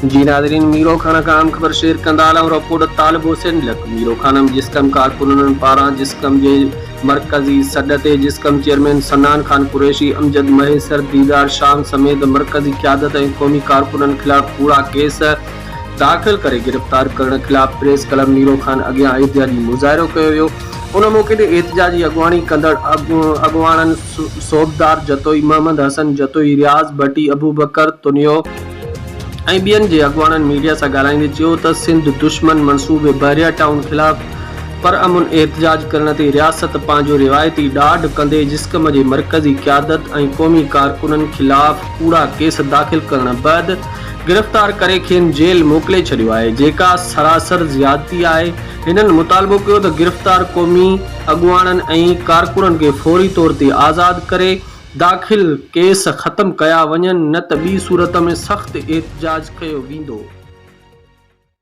जी नाज़रीन, मीरो खाना का आम ख़बर शेयर कंदाला और रिपोर्ट तालिब हुसैन लक मीरो खानम जिसकम कारकुनन पारां जिसकम जे मरकज़ी सॾ ते जिसकम चेयरमैन सनान खान कुरैशी अमजद महेसर दीदार शाम समेत मरकज़ी क़यादत ऐं क़ौमी कारकुनन ख़िलाफ़ कूड़ा केस दाख़िल करे गिरफ़्तार करण ख़िलाफ़ प्रेस क्लब मीरो खान अॻियां एहतिजाजी मुज़ाहिरो कयो वियो। उन मौक़े ते एहतिजाजी अॻवानी कंदड़ अॻवाननि सोबदार जतोई मोहम्मद हसन जतोई रियाज़ भट्टी अबूबकर तुनियो ऐं ॿियनि जे अॻवाननि मीडिया सां ॻाल्हाईंदे चयो त सिंध दुश्मन मंसूबे बहरिया टाउन ख़िलाफ़ परअमन एहतिजाज करण ते रियासत पंहिंजो रिवायती ॾाढ कंदे जिस्कम जे मरकज़ी क़यादत ऐं क़ौमी कारकुननि ख़िलाफ़ कूड़ा केस दाख़िल करण बैदि गिरफ़्तार करे खेनि जेल मोकिले छॾियो आहे, जेका सरासर ज़ियादती आहे। हिननि मुतालबो कयो त गिरफ़्तार क़ौमी अॻवाननि ऐं कारकुननि खे फौरी तौर ते आज़ादु करे दाख़िल केस ख़त्म कया वञनि, न त ॿी सूरत में सख़्त एहतिजाज कयो वेंदो।